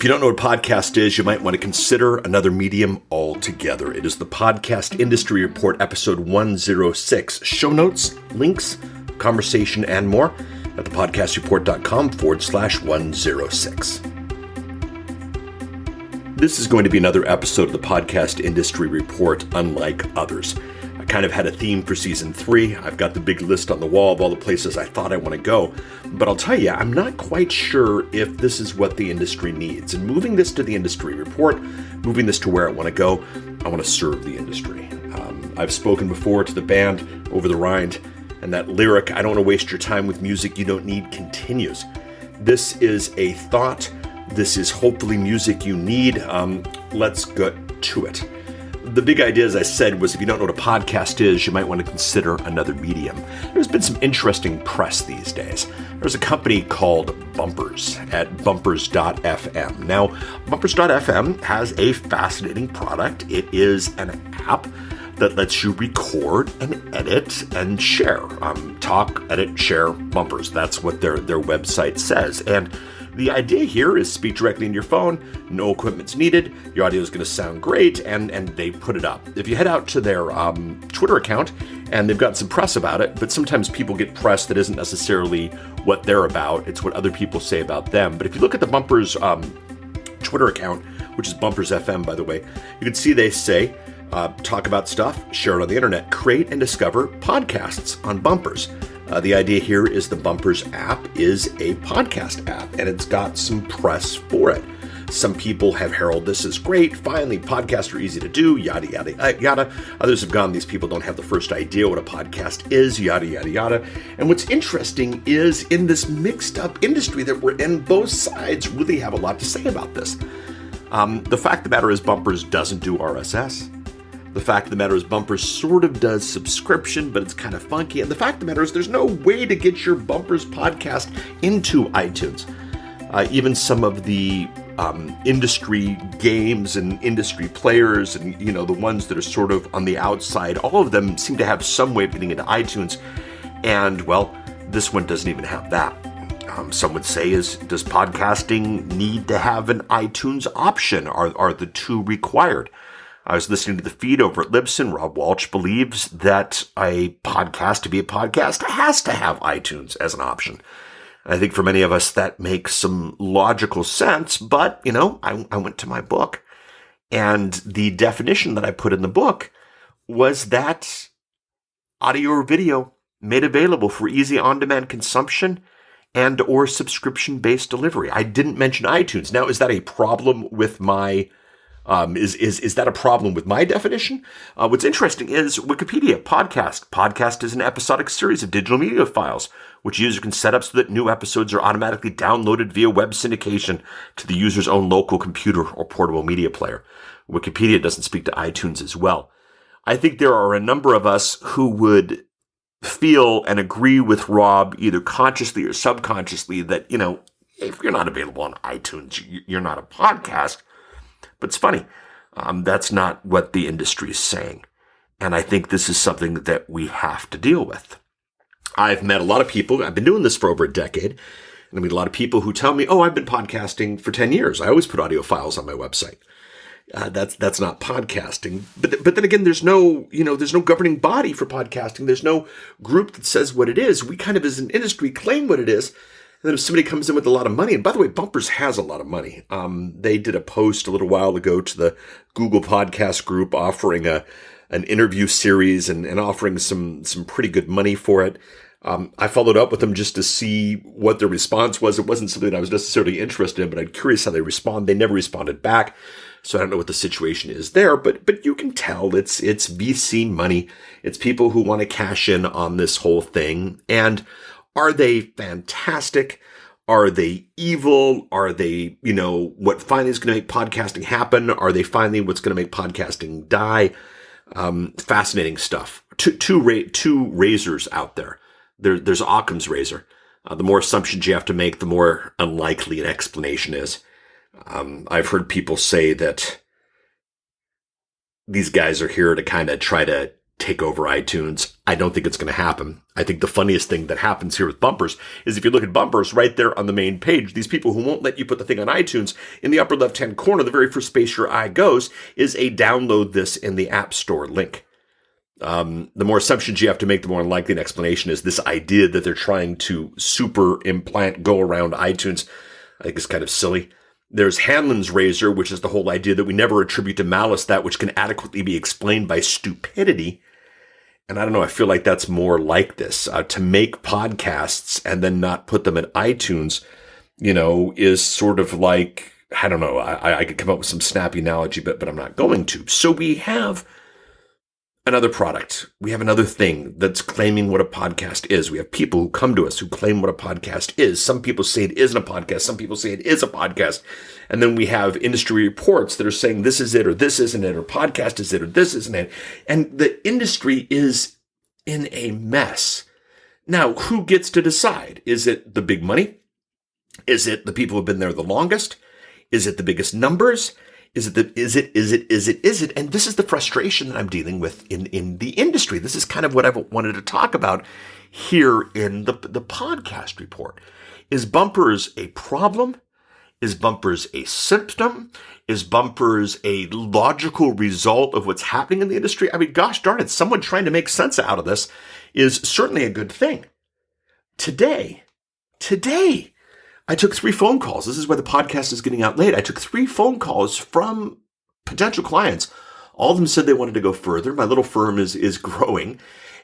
If you don't know what a podcast is, you might want to consider another medium altogether. It is the Podcast Industry Report, episode 106. Show notes, links, conversation, and more at thepodcastreport.com/106. This is going to be another episode of the Podcast Industry Report, unlike others. I kind of had a theme for season 3. I've got the big list on the wall of all the places I thought I want to go. But I'll tell you, I'm not quite sure if this is what the industry needs. And moving this to the industry report, moving this to where I want to go, I want to serve the industry. I've spoken before to the band Over the Rind, and that lyric, I don't want to waste your time with music you don't need, continues. This is a thought. This is hopefully music you need. Let's get to it. The big idea, as I said, was if you don't know what a podcast is, you might want to consider another medium. There's been some interesting press these days. There's a company called Bumpers at bumpers.fm. Now, bumpers.fm has a fascinating product. It is an app that lets you record and edit and share. Talk, edit, share, bumpers. That's what their website says. And the idea here is speak directly in your phone, no equipment's needed, your audio is going to sound great, and they put it up. If you head out to their Twitter account, and they've got some press about it, but sometimes people get press that isn't necessarily what they're about, it's what other people say about them. But if you look at the Bumpers Twitter account, which is Bumpers FM, by the way, you can see they say, talk about stuff, share it on the internet, create and discover podcasts on Bumpers. The idea here is the Bumpers app is a podcast app, and it's got some press for it. Some people have heralded this as great. Finally, podcasts are easy to do, yada, yada, yada. Others have gone, these people don't have the first idea what a podcast is, yada, yada, yada. And what's interesting is in this mixed up industry that we're in, both sides really have a lot to say about this. The fact of the matter is Bumpers doesn't do RSS. The fact of the matter is Bumpers sort of does subscription, but it's kind of funky. And the fact of the matter is there's no way to get your Bumpers podcast into iTunes. Even some of the industry games and industry players and, the ones that are sort of on the outside, all of them seem to have some way of getting into iTunes. And, well, this one doesn't even have that. Some would say, does podcasting need to have an iTunes option? Are the two required? I was listening to the feed over at Libsyn. Rob Walsh believes that a podcast, to be a podcast, has to have iTunes as an option. I think for many of us that makes some logical sense, but, I went to my book, and the definition that I put in the book was that audio or video made available for easy on-demand consumption and or subscription-based delivery. I didn't mention iTunes. Now, is that a problem with my Is that a problem with my definition? What's interesting is Wikipedia, podcast. Podcast is an episodic series of digital media files, which a user can set up so that new episodes are automatically downloaded via web syndication to the user's own local computer or portable media player. Wikipedia doesn't speak to iTunes as well. I think there are a number of us who would feel and agree with Rob, either consciously or subconsciously, that, if you're not available on iTunes, you're not a podcast. But it's funny, that's not what the industry is saying. And I think this is something that we have to deal with. I've met a lot of people, I've been doing this for over a decade, and I meet a lot of people who tell me, I've been podcasting for 10 years. I always put audio files on my website. That's not podcasting. But then again, there's no governing body for podcasting. There's no group that says what it is. We kind of, as an industry, claim what it is. And then if somebody comes in with a lot of money, and by the way, Bumpers has a lot of money. They did a post a little while ago to the Google Podcast group offering an interview series and offering some pretty good money for it. I followed up with them just to see what their response was. It wasn't something that I was necessarily interested in, but I'm curious how they respond. They never responded back, so I don't know what the situation is there. But you can tell it's VC money. It's people who want to cash in on this whole thing. And are they fantastic? Are they evil? Are they, what finally is going to make podcasting happen? Are they finally what's going to make podcasting die? Fascinating stuff. Two razors out there. There's Occam's razor. The more assumptions you have to make, the more unlikely an explanation is. I've heard people say that these guys are here to kind of try to take over iTunes. I don't think it's going to happen. I think the funniest thing that happens here with bumpers is if you look at bumpers right there on the main page, these people who won't let you put the thing on iTunes, in the upper left-hand corner, the very first space your eye goes is a download this in the App Store link. The more assumptions you have to make, the more unlikely an explanation is. This idea that they're trying to super implant go around iTunes, I think is kind of silly. There's Hanlon's razor, which is the whole idea that we never attribute to malice that which can adequately be explained by stupidity. And I don't know, I feel like that's more like this. To make podcasts and then not put them in iTunes, is sort of like, I don't know, I could come up with some snappy analogy, but I'm not going to. So we have another product. We have another thing that's claiming what a podcast is. We have people who come to us who claim what a podcast is. Some people say it isn't a podcast. Some people say it is a podcast. And then we have industry reports that are saying this is it, or this isn't it, or podcast is it, or this isn't it. And the industry is in a mess. Now, who gets to decide? Is it the big money? Is it the people who've been there the longest? Is it the biggest numbers? Is it? And this is the frustration that I'm dealing with in the industry. This is kind of what I wanted to talk about here in the podcast report. Is bumpers a problem? Is bumpers a symptom? Is bumpers a logical result of what's happening in the industry? I mean, gosh darn it, someone trying to make sense out of this is certainly a good thing. Today, I took 3 phone calls. This is why the podcast is getting out late. I took 3 phone calls from potential clients. All of them said they wanted to go further. My little firm is growing.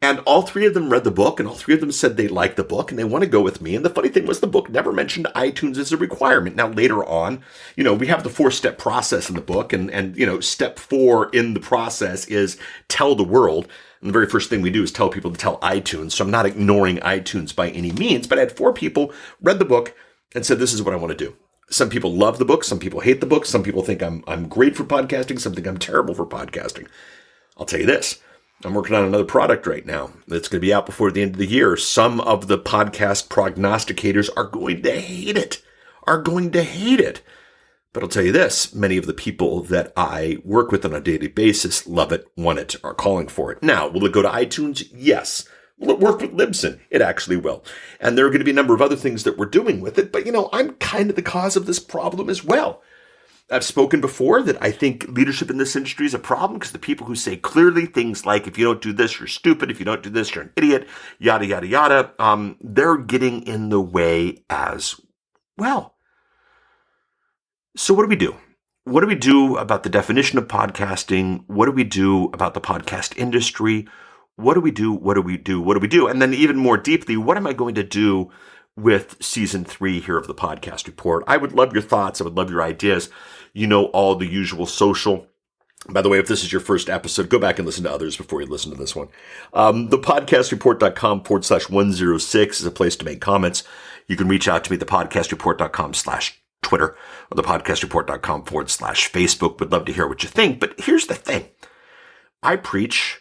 And all 3 of them read the book, and all 3 of them said they liked the book and they want to go with me. And the funny thing was the book never mentioned iTunes as a requirement. Now, later on, we have the 4-step process in the book. And step 4 in the process is tell the world. And the very first thing we do is tell people to tell iTunes. So I'm not ignoring iTunes by any means, but I had 4 people read the book and said, this is what I want to do. Some people love the book. Some people hate the book. Some people think I'm great for podcasting. Some think I'm terrible for podcasting. I'll tell you this. I'm working on another product right now that's going to be out before the end of the year. Some of the podcast prognosticators are going to hate it. But I'll tell you this. Many of the people that I work with on a daily basis love it, want it, are calling for it. Now, will it go to iTunes? Yes. Will it work with Libsyn? It actually will. And there are going to be a number of other things that we're doing with it. But, I'm kind of the cause of this problem as well. I've spoken before that I think leadership in this industry is a problem because the people who say clearly things like, if you don't do this, you're stupid. If you don't do this, you're an idiot, yada, yada, yada. They're getting in the way as well. So what do we do? What do we do about the definition of podcasting? What do we do about the podcast industry? What do we do? And then even more deeply, what am I going to do with season 3 here of the podcast report? I would love your thoughts. I would love your ideas. All the usual social. By the way, if this is your first episode, go back and listen to others before you listen to this one. Thepodcastreport.com/106 is a place to make comments. You can reach out to me at thepodcastreport.com/Twitter or thepodcastreport.com/Facebook. Would love to hear what you think. But here's the thing. I preach,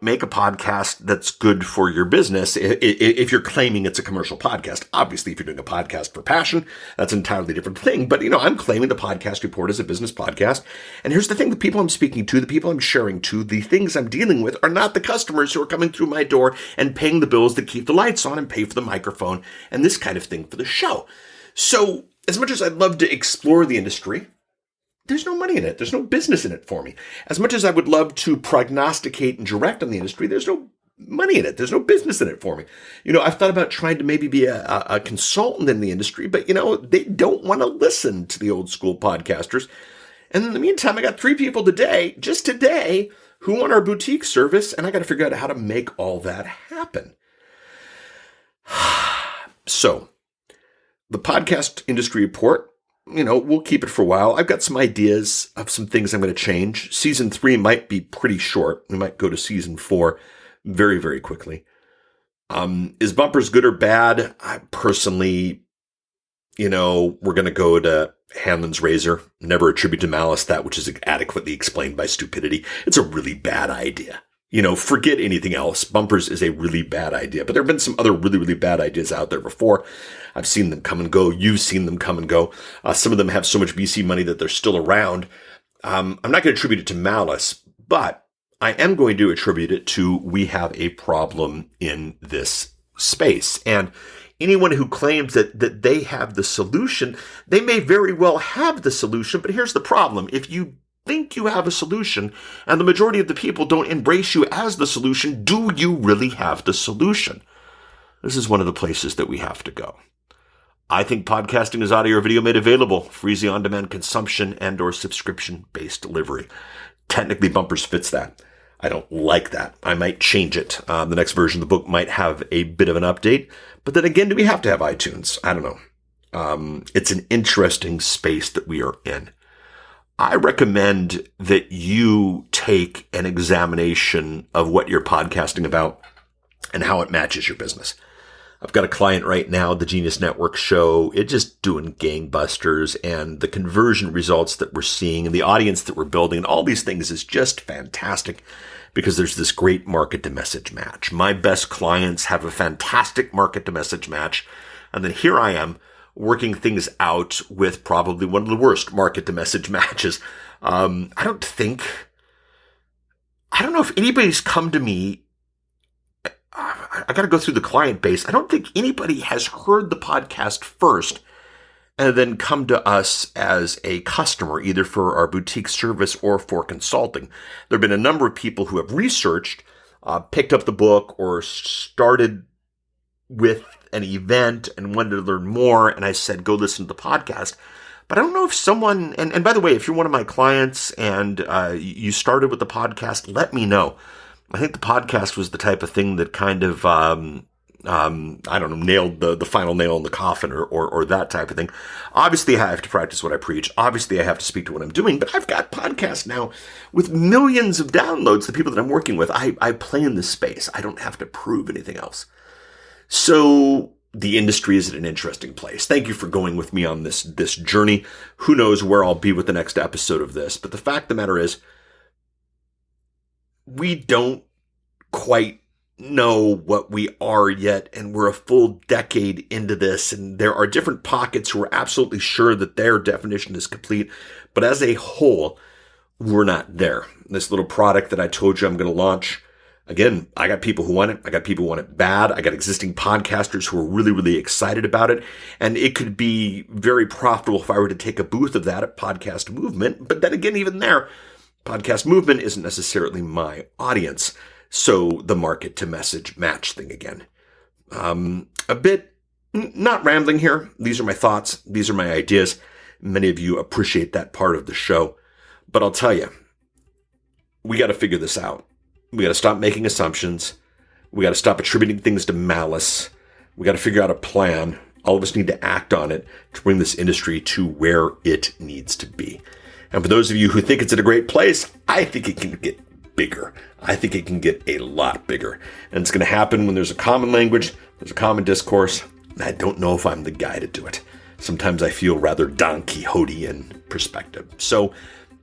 make a podcast that's good for your business if you're claiming it's a commercial podcast. Obviously, if you're doing a podcast for passion, that's an entirely different thing. But, I'm claiming the podcast report is a business podcast. And here's the thing. The people I'm speaking to, the people I'm sharing to, the things I'm dealing with are not the customers who are coming through my door and paying the bills that keep the lights on and pay for the microphone and this kind of thing for the show. So as much as I'd love to explore the industry, there's no money in it. There's no business in it for me. As much as I would love to prognosticate and direct on the industry, there's no money in it. There's no business in it for me. I've thought about trying to maybe be a consultant in the industry, but, they don't want to listen to the old school podcasters. And in the meantime, I got 3 people just today, who want our boutique service, and I got to figure out how to make all that happen. So, the podcast industry report, we'll keep it for a while. I've got some ideas of some things I'm going to change. Season 3 might be pretty short. We might go to season 4 very, very quickly. Is bumpers good or bad? I personally, we're going to go to Hanlon's razor. Never attribute to malice that which is adequately explained by stupidity. It's a really bad idea. Forget anything else. Bumpers is a really bad idea. But there have been some other really, really bad ideas out there before. I've seen them come and go. You've seen them come and go. Some of them have so much VC money that they're still around. I'm not going to attribute it to malice, but I am going to attribute it to we have a problem in this space. And anyone who claims that they have the solution, they may very well have the solution, but here's the problem. If you think you have a solution and the majority of the people don't embrace you as the solution, do you really have the solution? This is one of the places that we have to go. I think podcasting is audio or video made available for easy on-demand consumption and or subscription-based delivery. Technically, Bumpers fits that. I don't like that. I might change it. The next version of the book might have a bit of an update. But then again, do we have to have iTunes? I don't know. It's an interesting space that we are in. I recommend that you take an examination of what you're podcasting about and how it matches your business. I've got a client right now, the Genius Network show. It's just doing gangbusters, and the conversion results that we're seeing and the audience that we're building and all these things is just fantastic because there's this great market to message match. My best clients have a fantastic market to message match. And then here I am working things out with probably one of the worst market to message matches. I don't know if anybody's come to me. I got to go through the client base. I don't think anybody has heard the podcast first and then come to us as a customer, either for our boutique service or for consulting. There have been a number of people who have researched, picked up the book, or started with an event and wanted to learn more. And I said, go listen to the podcast. But I don't know if someone, and by the way, if you're one of my clients and you started with the podcast, let me know. I think the podcast was the type of thing that kind of, nailed the final nail in the coffin or that type of thing. Obviously, I have to practice what I preach. Obviously, I have to speak to what I'm doing. But I've got podcasts now with millions of downloads, the people that I'm working with. I play in this space. I don't have to prove anything else. So the industry is at an interesting place. Thank you for going with me on this journey. Who knows where I'll be with the next episode of this. But the fact of the matter is, we don't quite know what we are yet, and we're a full decade into this, and there are different pockets who are absolutely sure that their definition is complete, but as a whole, we're not there. This little product that I told you I'm going to launch, again, I got people who want it. I got people who want it bad. I got existing podcasters who are really, really excited about it, and it could be very profitable if I were to take a booth of that at Podcast Movement, but then again, even there, Podcast Movement isn't necessarily my audience. So the market to message match thing again. A bit, not rambling here. These are my thoughts. These are my ideas. Many of you appreciate that part of the show. But I'll tell you, we got to figure this out. We got to stop making assumptions. We got to stop attributing things to malice. We got to figure out a plan. All of us need to act on it to bring this industry to where it needs to be. And for those of you who think it's at a great place, I think it can get bigger. I think it can get a lot bigger. And it's going to happen when there's a common language, there's a common discourse, and I don't know if I'm the guy to do it. Sometimes I feel rather Don Quixote in perspective. So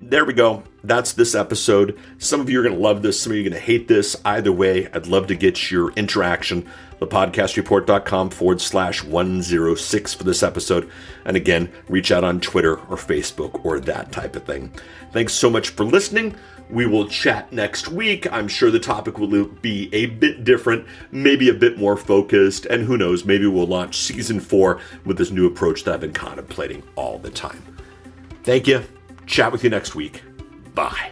there we go. That's this episode. Some of you are going to love this. Some of you are going to hate this. Either way, I'd love to get your interaction. thepodcastreport.com/106 for this episode. And again, reach out on Twitter or Facebook or that type of thing. Thanks so much for listening. We will chat next week. I'm sure the topic will be a bit different, maybe a bit more focused, and who knows, maybe we'll launch season 4 with this new approach that I've been contemplating all the time. Thank you. Chat with you next week. Bye.